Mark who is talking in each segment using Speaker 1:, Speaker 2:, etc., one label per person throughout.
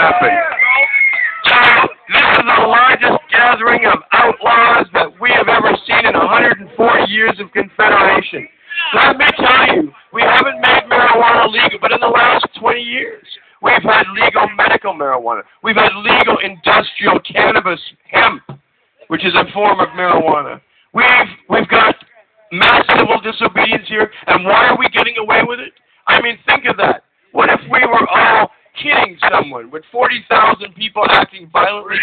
Speaker 1: happen. So this is the largest gathering of outlaws that we have ever seen in 140 years of Confederation. Let me tell you, we haven't made marijuana legal, but in the last 20 years, we've had legal medical marijuana. We've had legal industrial cannabis, hemp, which is a form of marijuana. We've got mass civil disobedience here, and why are we getting away with it? I mean, think of that. What if we were all kidding someone? Would 40,000 people acting violently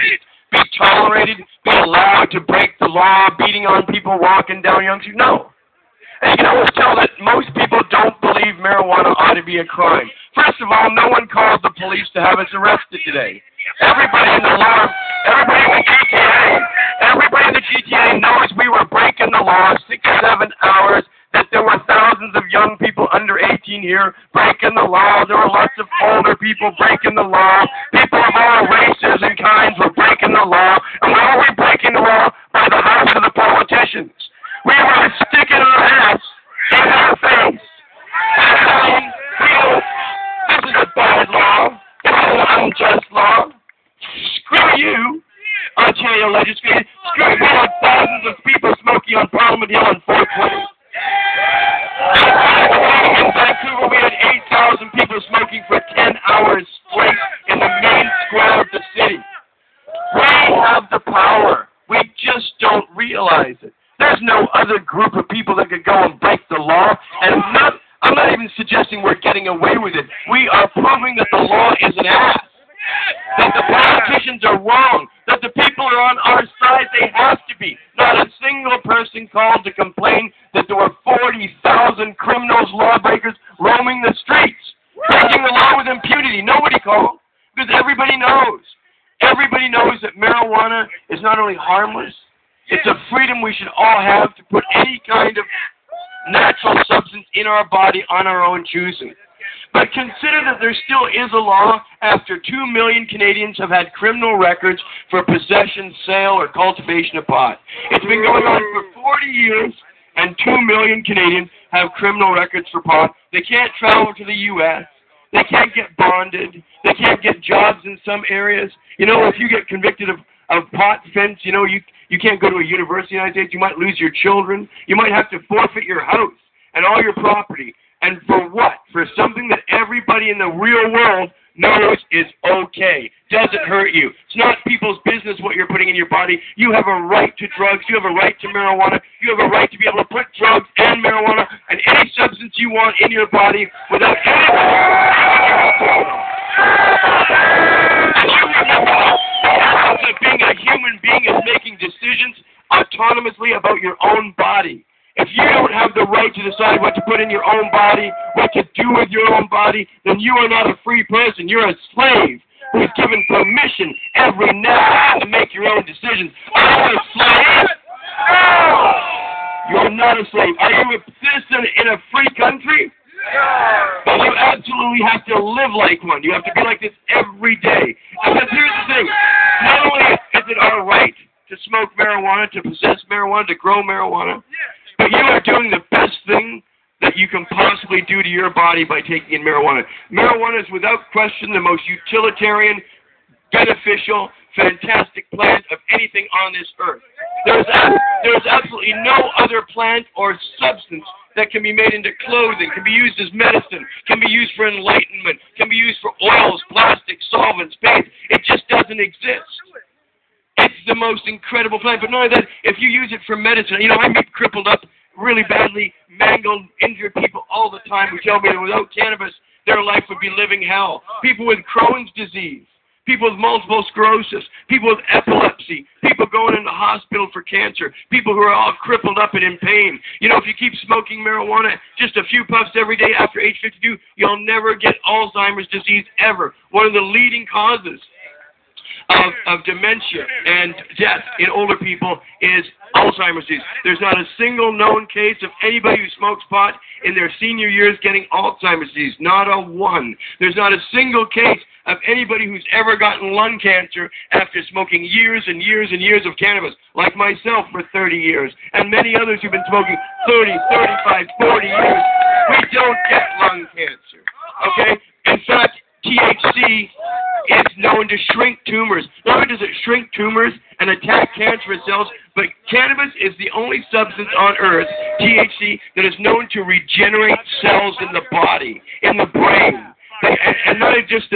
Speaker 1: be tolerated, be allowed to break the law, beating on people, walking down young streets? No. And you can always tell that most people don't believe marijuana ought to be a crime. First of all, no one called the police to have us arrested today. Everybody in the law, everybody in the GTA knows we were breaking the law 6 or 7 hours, that there were thousands of young people under 18 here breaking the law. There were lots of older people breaking the law. People of all races and kinds were breaking the law. And why are we breaking the law? By the hands of the politicians. We were sticking our ass in our face and saying, this is a bad law. This is an unjust law. Screw you, Ontario legislature. Screw you, thousands of people smoking on Parliament Hill on 420. In Vancouver, we had 8,000 people smoking for 10 hours straight in the main square of the city. We have the power. We just don't realize it. There's no other group of people that could go and break the law. And I'm not even suggesting we're getting away with it. We are proving that the law is an ass. That the politicians are wrong. That the people are on our side. They have to be. Not a single person called to complain that there were 40,000 criminals, lawbreakers roaming the streets, breaking the law with impunity. Nobody called. Because everybody knows. Everybody knows that marijuana is not only harmless, it's a freedom we should all have to put any kind of natural substance in our body on our own choosing. But consider that there still is a law after 2 million Canadians have had criminal records for possession, sale, or cultivation of pot. It's been going on for 40 years, and 2 million Canadians have criminal records for pot. They can't travel to the U.S. They can't get bonded. They can't get jobs in some areas. You know, if you get convicted of pot offense, you know, you can't go to a university in the United States. You might lose your children. You might have to forfeit your house and all your property. And for what? For something that everybody in the real world knows is okay. Doesn't hurt you. It's not people's business what you're putting in your body. You have a right to drugs. You have a right to marijuana. You have a right to be able to put drugs and marijuana and any substance you want in your body without being a human being is making decisions autonomously about your own body. If you don't have the right to decide what to put in your own body, what to do with your own body, then you are not a free person. You're a slave who is given permission every now and then to make your own decisions. Are you a slave? No! You're not a slave. Are you a citizen in a free country? But you absolutely have to live like one. You have to be like this every day. Because here's the thing. Not only is it our right to smoke marijuana, to possess marijuana, to grow marijuana, but you are doing the best thing that you can possibly do to your body by taking in marijuana. Marijuana is without question the most utilitarian, beneficial, fantastic plant of anything on this earth. There is absolutely no other plant or substance that can be made into clothing, can be used as medicine, can be used for enlightenment, can be used for oils, plastics, solvents, paints. It just doesn't exist. It's the most incredible plant. But not only that, if you use it for medicine, you know, I meet crippled up, really badly mangled, injured people all the time who tell me that without cannabis, their life would be living hell. People with Crohn's disease, people with multiple sclerosis, people with epilepsy, people going into hospital for cancer, people who are all crippled up and in pain. You know, if you keep smoking marijuana, just a few puffs every day after age 52, you'll never get Alzheimer's disease ever. One of the leading causes of dementia and death in older people is Alzheimer's disease. There's not a single known case of anybody who smokes pot in their senior years getting Alzheimer's disease. Not a one. There's not a single case of anybody who's ever gotten lung cancer after smoking years and years and years of cannabis, like myself for 30 years, and many others who've been smoking 30, 35, 40 years. We don't get lung cancer, okay? In fact, THC is known to shrink tumors. Not only does it shrink tumors and attack cancerous cells, but cannabis is the only substance on earth, THC, that is known to regenerate cells in the body, in the brain. And not even just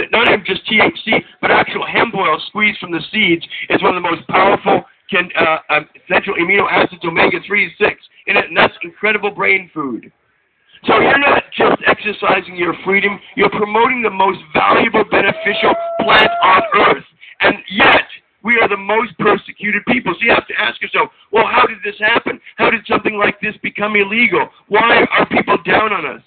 Speaker 1: THC, but actual hemp oil squeezed from the seeds is one of the most powerful essential amino acids, omega-3 and 6 in it, and that's incredible brain food. So you're not just exercising your freedom, you're promoting the most valuable, beneficial plant on earth. And yet, we are the most persecuted people. So you have to ask yourself, well, how did this happen? How did something like this become illegal? Why are people down on us?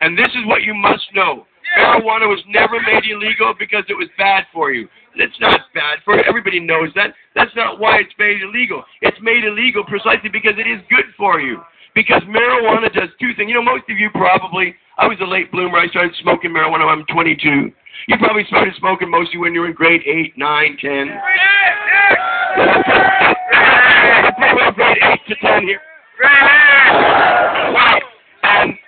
Speaker 1: And this is what you must know. Marijuana was never made illegal because it was bad for you. It's not bad for you. Everybody knows that. That's not why it's made illegal. It's made illegal precisely because it is good for you. Because marijuana does two things. You know, most of you probably, I was a late bloomer. I started smoking marijuana when I'm 22. You probably started smoking mostly when you were in grade 8, 9, 10. Grade 8 to 10 here. Right. And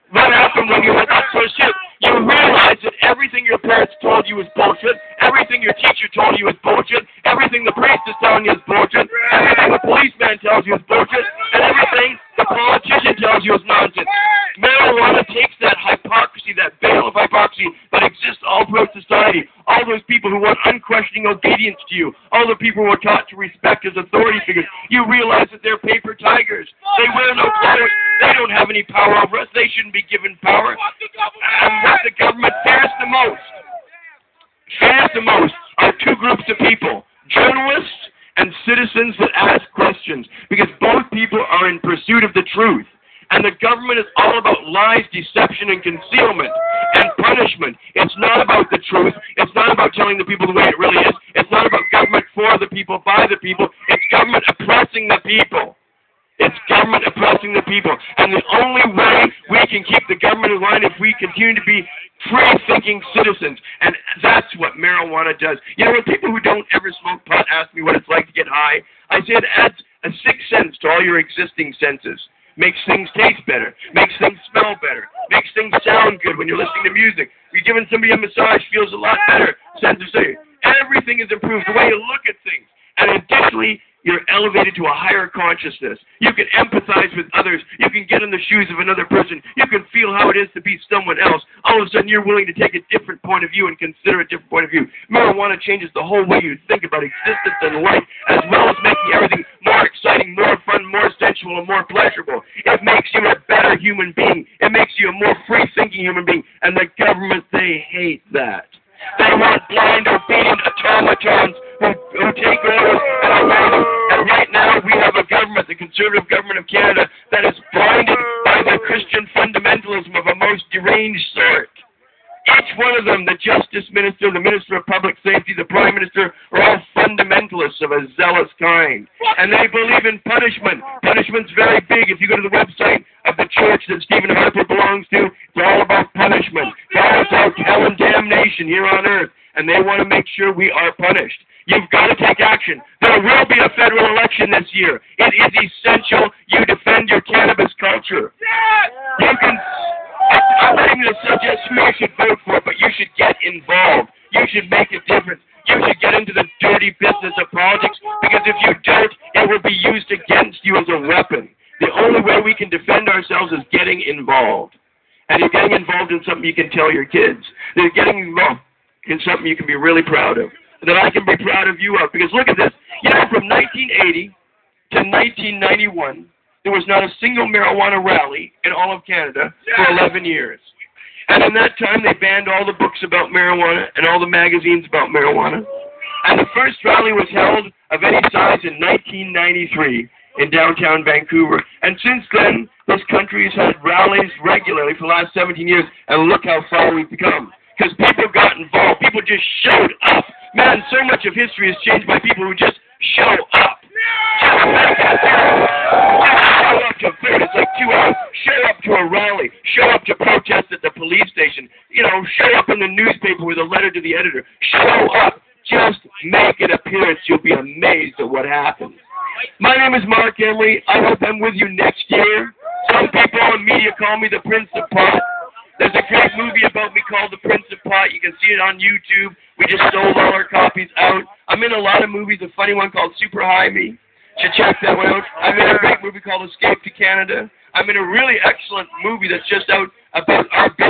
Speaker 1: what happened when you went that first year? You realized that everything your parents told you was bullshit, everything your teacher told you was bullshit, everything the priest is telling you is bullshit, everything the policeman tells you is bullshit, and everything the politician tells you is nonsense. Marijuana takes that hypocrisy, that veil of hypocrisy that exists all throughout society, all those people who want unquestioning obedience to you, all the people who are taught to respect as authority figures. You realize that they're paper tigers. They wear no clothes. They don't have any power over us. They shouldn't be given power. And what the government fears the most are two groups of people, journalists and citizens that ask questions, because both people are in pursuit of the truth. And the government is all about lies, deception, and concealment and punishment. It's not about the truth. It's not about telling the people the way it really is. It's not about government for the people, by the people. It's government oppressing the people. It's government oppressing the people. And the only way we can keep the government in line if we continue to be free-thinking citizens. And that's what marijuana does. You know, when people who don't ever smoke pot ask me what it's like to get high, I say it adds a sixth sense to all your existing senses. Makes things taste better, makes things smell better, makes things sound good when you're listening to music. You're giving somebody a massage, feels a lot better. Everything is improved, the way you look at things. And additionally, you're elevated to a higher consciousness. You can empathize with others. You can get in the shoes of another person. You can feel how it is to be someone else. All of a sudden, you're willing to take a different point of view and consider a different point of view. Marijuana changes the whole way you think about existence and life, as well as making everything more exciting, more fun, more sensual, and more pleasurable. It makes you a better human being. It makes you a more free-thinking human being. And the government, they hate that. They want blind, obedient automatons who take orders and obey them. And right now we have a government, the Conservative government of Canada, that is blinded by the Christian fundamentalism of a most deranged sort. Each one of them, the Justice Minister, the Minister of Public Safety, the Prime Minister, are all fundamentalists of a zealous kind. And they believe in punishment. Punishment's very big. If you go to the website of the church that Stephen Harper belongs to, it's all about punishment. It's all about hell and damnation here on earth. And they want to make sure we are punished. You've got to take action. There will be a federal election this year. It is essential you defend your cannabis culture. You can... I'm not even going to suggest who you should vote for, but you should get involved. You should make a difference. You should get into the dirty business of politics, because if you don't, it will be used against you as a weapon. The only way we can defend ourselves is getting involved. And you're getting involved in something you can tell your kids. They're getting involved in something you can be really proud of, that I can be proud of you of. Because look at this. You know, from 1980 to 1991, there was not a single marijuana rally in all of Canada for 11 years. And in that time, they banned all the books about marijuana and all the magazines about marijuana. And the first rally was held of any size in 1993 in downtown Vancouver. And since then, this country has had rallies regularly for the last 17 years. And look how far we've come. Because people got involved. People just showed up. Man, so much of history is changed by people who just show up. Show up to food. It's like 2 hours. Show up to a rally. Show up to protest at the police station. You know, show up in the newspaper with a letter to the editor. Show up. Just make an appearance. You'll be amazed at what happens. My name is Marc Emery. I hope I'm with you next year. Some people in media call me the Prince of Pot. There's a great movie about me called The Prince of Pot. You can see it on YouTube. We just sold all our copies out. I'm in a lot of movies. A funny one called Super High Me. Should check that one out. I'm in a great movie called Escape to Canada. I'm in a really excellent movie that's just out about our business.